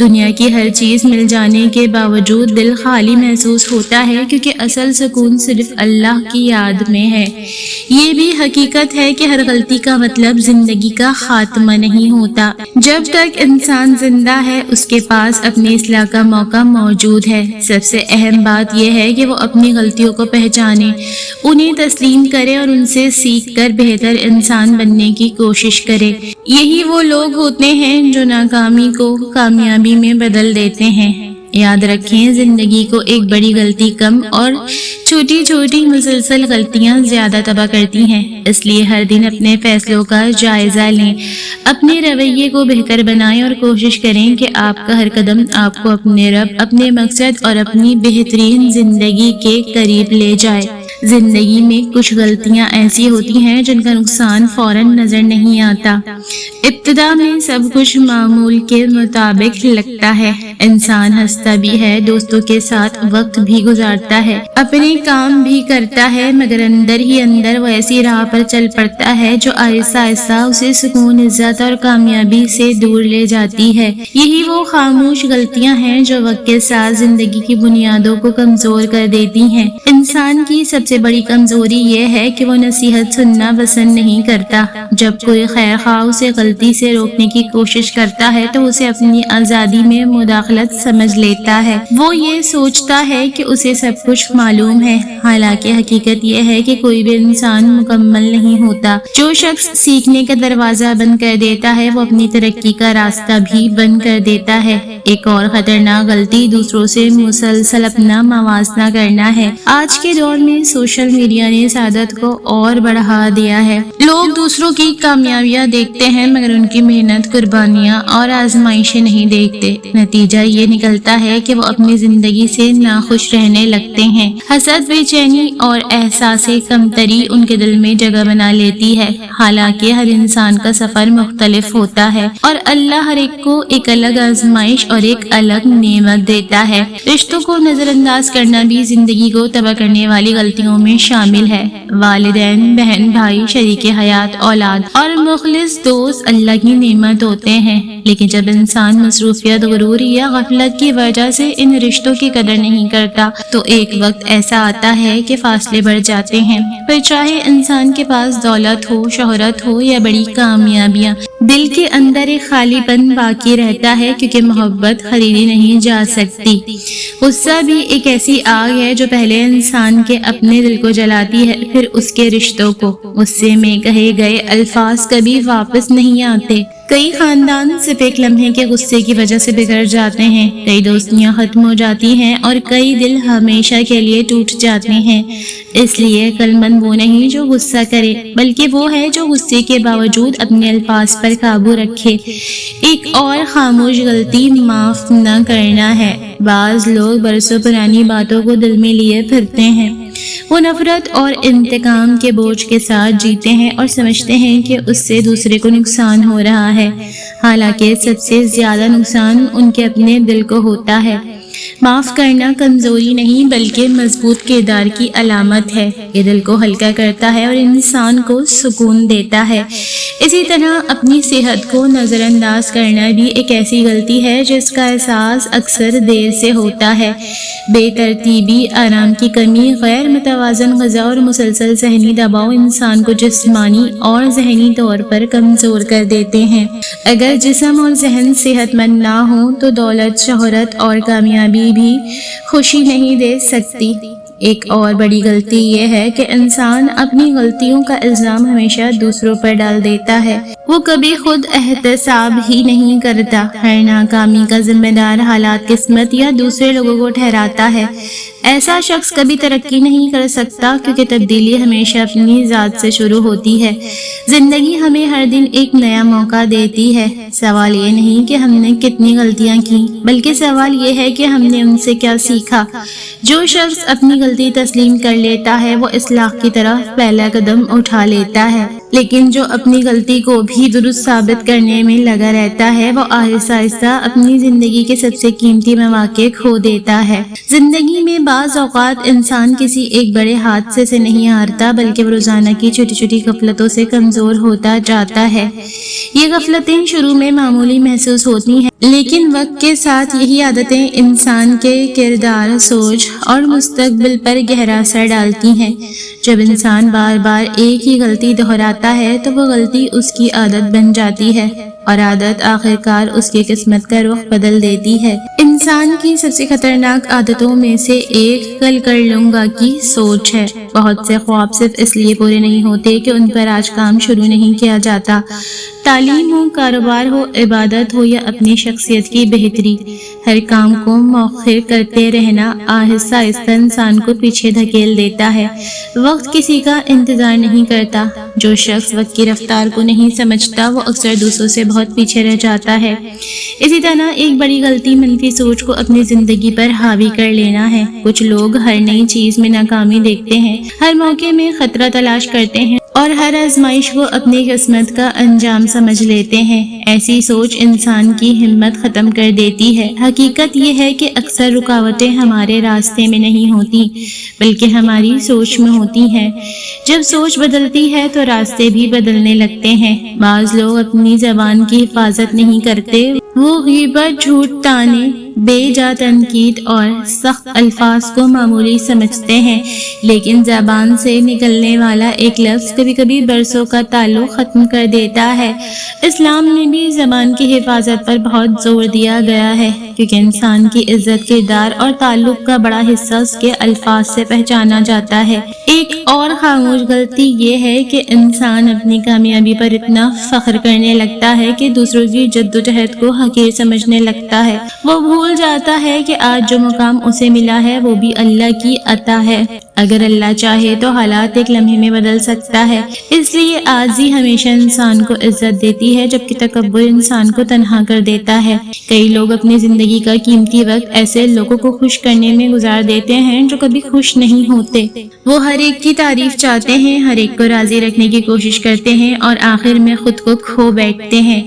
دنیا کی ہر چیز مل جانے کے باوجود دل خالی محسوس ہوتا ہے، کیونکہ اصل سکون صرف اللہ کی یاد میں ہے۔ یہ بھی حقیقت ہے کہ ہر غلطی کا مطلب زندگی کا خاتمہ نہیں ہوتا۔ جب تک انسان زندہ ہے اس کے پاس اپنی اصلاح کا موقع موجود ہے۔ سب سے اہم بات یہ ہے کہ وہ اپنی غلطیوں کو پہچانے، انہیں تسلیم کرے اور ان سے سیکھ کر بہتر انسان بننے کی کوشش کرے۔ یہی وہ لوگ ہوتے ہیں جو ناکامی کو کامیابی میں بدل دیتے ہیں۔ یاد رکھیں، زندگی کو ایک بڑی غلطی کم اور چھوٹی چھوٹی مسلسل غلطیاں زیادہ تباہ کرتی ہیں۔ اس لیے ہر دن اپنے فیصلوں کا جائزہ لیں، اپنے رویے کو بہتر بنائیں اور کوشش کریں کہ آپ کا ہر قدم آپ کو اپنے رب، اپنے مقصد اور اپنی بہترین زندگی کے قریب لے جائے۔ زندگی میں کچھ غلطیاں ایسی ہوتی ہیں جن کا نقصان فوراً نظر نہیں آتا۔ ابتدا میں سب کچھ معمول کے مطابق لگتا ہے، انسان ہنستا بھی ہے، دوستوں کے ساتھ وقت بھی گزارتا ہے، اپنے کام بھی کرتا ہے، مگر اندر ہی اندر وہ ایسی راہ پر چل پڑتا ہے جو آہستہ آہستہ اسے سکون، عزت اور کامیابی سے دور لے جاتی ہے۔ یہی وہ خاموش غلطیاں ہیں جو وقت کے ساتھ زندگی کی بنیادوں کو کمزور کر دیتی ہیں۔ انسان کی سب سے بڑی کمزوری یہ ہے کہ وہ نصیحت سننا پسند نہیں کرتا۔ جب کوئی خیر خواہ اسے غلطی سے روکنے کی کوشش کرتا ہے تو اسے اپنی آزادی میں مداخلت سمجھ لیتا ہے۔ وہ یہ سوچتا ہے کہ اسے سب کچھ معلوم ہے، حالانکہ حقیقت یہ ہے کہ کوئی بھی انسان مکمل نہیں ہوتا۔ جو شخص سیکھنے کا دروازہ بند کر دیتا ہے وہ اپنی ترقی کا راستہ بھی بند کر دیتا ہے۔ ایک اور خطرناک غلطی دوسروں سے مسلسل اپنا موازنہ کرنا ہے۔ آج کے دور میں سوشل میڈیا نے سعادت کو اور بڑھا دیا ہے۔ لوگ دوسروں کی کامیابیاں دیکھتے ہیں مگر ان کی محنت، قربانیاں اور آزمائشیں نہیں دیکھتے۔ نتیجہ یہ نکلتا ہے کہ وہ اپنی زندگی سے ناخوش رہنے لگتے ہیں۔ حسد، بے چینی اور احساس کمتری ان کے دل میں جگہ بنا لیتی ہے۔ حالانکہ ہر انسان کا سفر مختلف ہوتا ہے اور اللہ ہر ایک کو ایک الگ آزمائش اور ایک الگ نعمت دیتا ہے۔ رشتوں کو نظر انداز کرنا بھی زندگی کو تباہ کرنے والی غلطیوں میں شامل ہے۔ والدین، بہن بھائی، شریک حیات، اولاد اور مخلص دوست اللہ کی نعمت ہوتے ہیں، لیکن جب انسان مصروفیت، غرور یا غفلت کی وجہ سے ان رشتوں کی قدر نہیں کرتا تو ایک وقت ایسا آتا ہے کہ فاصلے بڑھ جاتے ہیں۔ پھر چاہے انسان کے پاس دولت ہو، شہرت ہو یا بڑی کامیابیاں، دل کے اندر ایک خالی پن باقی رہتا ہے، کیونکہ محبت خریدی نہیں جا سکتی۔ غصہ بھی ایک ایسی آگ ہے جو پہلے انسان کے اپنے دل کو جلاتی ہے، پھر اس کے رشتوں کو۔ غصے میں کہے گئے الفاظ کبھی واپس نہیں آتے۔ کئی خاندان صرف ایک لمحے کے غصے کی وجہ سے بگڑ جاتے ہیں، کئی دوستیاں ختم ہو جاتی ہیں اور کئی دل ہمیشہ کے لیے ٹوٹ جاتے ہیں۔ اس لیے عقل مند وہ نہیں جو غصہ کرے، بلکہ وہ ہے جو غصے کے باوجود اپنے الفاظ پر قابو رکھے۔ ایک اور خاموش غلطی معاف نہ کرنا ہے۔ بعض لوگ برسوں پرانی باتوں کو دل میں لیے پھرتے ہیں۔ وہ نفرت اور انتقام کے بوجھ کے ساتھ جیتے ہیں اور سمجھتے ہیں کہ اس سے دوسرے کو نقصان ہو رہا ہے، حالانکہ سب سے زیادہ نقصان ان کے اپنے دل کو ہوتا ہے۔ معاف کرنا کمزوری نہیں بلکہ مضبوط کردار کی علامت ہے۔ یہ دل کو ہلکا کرتا ہے اور انسان کو سکون دیتا ہے۔ اسی طرح اپنی صحت کو نظر انداز کرنا بھی ایک ایسی غلطی ہے جس کا احساس اکثر دیر سے ہوتا ہے۔ بے ترتیبی، آرام کی کمی، غیر متوازن غذا اور مسلسل ذہنی دباؤ انسان کو جسمانی اور ذہنی طور پر کمزور کر دیتے ہیں۔ اگر جسم اور ذہن صحت مند نہ ہو تو دولت، شہرت اور کامیابی بھی خوشی نہیں دے سکتی۔ ایک اور بڑی غلطی یہ ہے کہ انسان اپنی غلطیوں کا الزام ہمیشہ دوسروں پر ڈال دیتا ہے۔ وہ کبھی خود احتساب ہی نہیں کرتا۔ ہر ناکامی کا ذمہ دار حالات، قسمت یا دوسرے لوگوں کو ٹھہراتا ہے۔ ایسا شخص کبھی ترقی نہیں کر سکتا، کیونکہ تبدیلی ہمیشہ اپنی ذات سے شروع ہوتی ہے۔ زندگی ہمیں ہر دن ایک نیا موقع دیتی ہے۔ سوال یہ نہیں کہ ہم نے کتنی غلطیاں کی، بلکہ سوال یہ ہے کہ ہم نے ان سے کیا سیکھا۔ جو شخص اپنی غلطی تسلیم کر لیتا ہے وہ اصلاح کی طرف پہلا قدم اٹھا لیتا ہے۔ لیکن جو اپنی غلطی کو بھی درست ثابت کرنے میں لگا رہتا ہے وہ آہستہ آہستہ اپنی زندگی کے سب سے قیمتی مواقع کھو دیتا ہے۔ زندگی میں بعض اوقات انسان کسی ایک بڑے حادثے سے نہیں ہارتا بلکہ وہ روزانہ کی چھوٹی چھوٹی غفلتوں سے کمزور ہوتا جاتا ہے۔ یہ غفلتیں شروع میں معمولی محسوس ہوتی ہیں لیکن وقت کے ساتھ یہی عادتیں انسان کے کردار، سوچ اور مستقبل پر گہرا اثر ڈالتی ہیں۔ جب انسان بار بار ایک ہی غلطی دہراتا ہے تو وہ غلطی اس کی عادت بن جاتی ہے اور عادت آخرکار اس کی قسمت کا رخ بدل دیتی ہے۔ انسان کی سب سے خطرناک عادتوں میں سے ایک کل کر لوں گا کی سوچ ہے۔ بہت سے خواب صرف اس لیے پورے نہیں ہوتے کہ ان پر آج کام شروع نہیں کیا جاتا۔ تعلیم ہو، کاروبار ہو، عبادت ہو یا اپنی شخصیت کی بہتری، ہر کام کو مؤخر کرتے رہنا آہستہ آہستہ انسان کو پیچھے دھکیل دیتا ہے۔ وقت کسی کا انتظار نہیں کرتا۔ جو شخص وقت کی رفتار کو نہیں سمجھتا وہ اکثر دوسروں سے بہت پیچھے رہ جاتا ہے۔ اسی طرح ایک بڑی غلطی منفی سوچ کو اپنی زندگی پر حاوی کر لینا ہے۔ کچھ لوگ ہر نئی چیز میں ناکامی دیکھتے ہیں، ہر موقع میں خطرہ تلاش کرتے ہیں اور ہر آزمائش کو اپنی قسمت کا انجام سمجھ لیتے ہیں۔ ایسی سوچ انسان کی ہمت ختم کر دیتی ہے۔ حقیقت یہ ہے کہ اکثر رکاوٹیں ہمارے راستے میں نہیں ہوتی بلکہ ہماری سوچ میں ہوتی ہیں۔ جب سوچ بدلتی ہے تو راستے بھی بدلنے لگتے ہیں۔ بعض لوگ اپنی زبان کی حفاظت نہیں کرتے، وہ غیبت، جھوٹ، طعنے، بے جا تنقید اور سخت الفاظ کو معمولی سمجھتے ہیں، لیکن زبان سے نکلنے والا ایک لفظ کبھی کبھی برسوں کا تعلق ختم کر دیتا ہے۔ اسلام میں بھی زبان کی حفاظت پر بہت زور دیا گیا ہے کیونکہ انسان کی عزت، کردار اور تعلق کا بڑا حصہ اس کے الفاظ سے پہچانا جاتا ہے۔ ایک اور خاموش غلطی یہ ہے کہ انسان اپنی کامیابی پر اتنا فخر کرنے لگتا ہے کہ دوسروں کی جدوجہد کو حقیر سمجھنے لگتا ہے۔ وہ بھول جاتا ہے کہ آج جو مقام اسے ملا ہے وہ بھی اللہ کی عطا ہے۔ اگر اللہ چاہے تو حالات ایک لمحے میں بدل سکتا ہے، اس لیے عاجزی ہمیشہ انسان کو عزت دیتی ہے جبکہ تکبر انسان کو تنہا کر دیتا ہے۔ کئی لوگ اپنی زندگی کا قیمتی وقت ایسے لوگوں کو خوش کرنے میں گزار دیتے ہیں جو کبھی خوش نہیں ہوتے۔ وہ ہر ایک کی تعریف چاہتے ہیں، ہر ایک کو راضی رکھنے کی کوشش کرتے ہیں اور آخر میں خود کو کھو بیٹھتے ہیں۔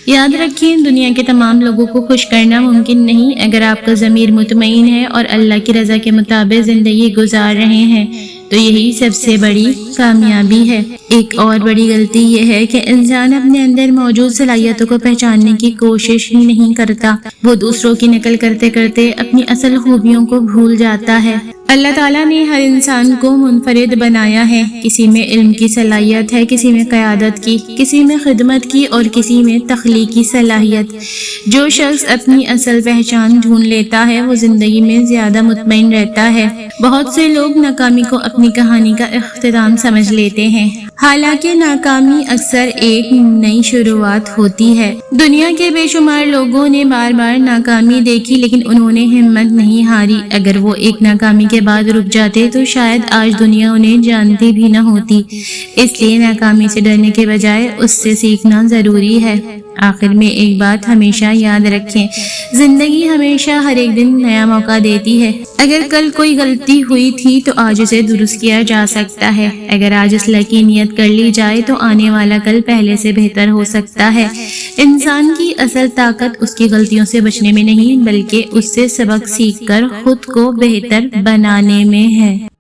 یاد رکھیں، دنیا کے تمام لوگوں کو خوش کرنا ممکن نہیں۔ اگر آپ کا ضمیر مطمئن ہے اور اللہ کی رضا کے مطابق زندگی گزار رہے ہیں تو یہی سب سے بڑی کامیابی ہے۔ ایک اور بڑی غلطی یہ ہے کہ انسان اپنے اندر موجود صلاحیتوں کو پہچاننے کی کوشش ہی نہیں کرتا۔ وہ دوسروں کی نقل کرتے کرتے اپنی اصل خوبیوں کو بھول جاتا ہے۔ اللہ تعالیٰ نے ہر انسان کو منفرد بنایا ہے۔ کسی میں علم کی صلاحیت ہے، کسی میں قیادت کی، کسی میں خدمت کی اور کسی میں تخلیقی صلاحیت۔ جو شخص اپنی اصل پہچان ڈھونڈ لیتا ہے وہ زندگی میں زیادہ مطمئن رہتا ہے۔ بہت سے لوگ ناکامی کو اپنی کہانی کا اختتام سمجھ لیتے ہیں، حالانکہ ناکامی اکثر ایک نئی شروعات ہوتی ہے۔ دنیا کے بے شمار لوگوں نے بار بار ناکامی دیکھی لیکن انہوں نے ہمت نہیں ہاری۔ اگر وہ ایک ناکامی کے بعد رک جاتے تو شاید آج دنیا انہیں جانتی بھی نہ ہوتی۔ اس لیے ناکامی سے ڈرنے کے بجائے اس سے سیکھنا ضروری ہے۔ آخر میں ایک بات ہمیشہ یاد رکھیں، زندگی ہمیشہ ہر ایک دن نیا موقع دیتی ہے۔ اگر کل کوئی غلطی ہوئی تھی تو آج اسے درست کیا جا سکتا ہے۔ اگر آج اصلاح کی نیت کر لی جائے تو آنے والا کل پہلے سے بہتر ہو سکتا ہے۔ انسان کی اصل طاقت اس کی غلطیوں سے بچنے میں نہیں بلکہ اس سے سبق سیکھ کر خود کو بہتر بنانے میں ہے۔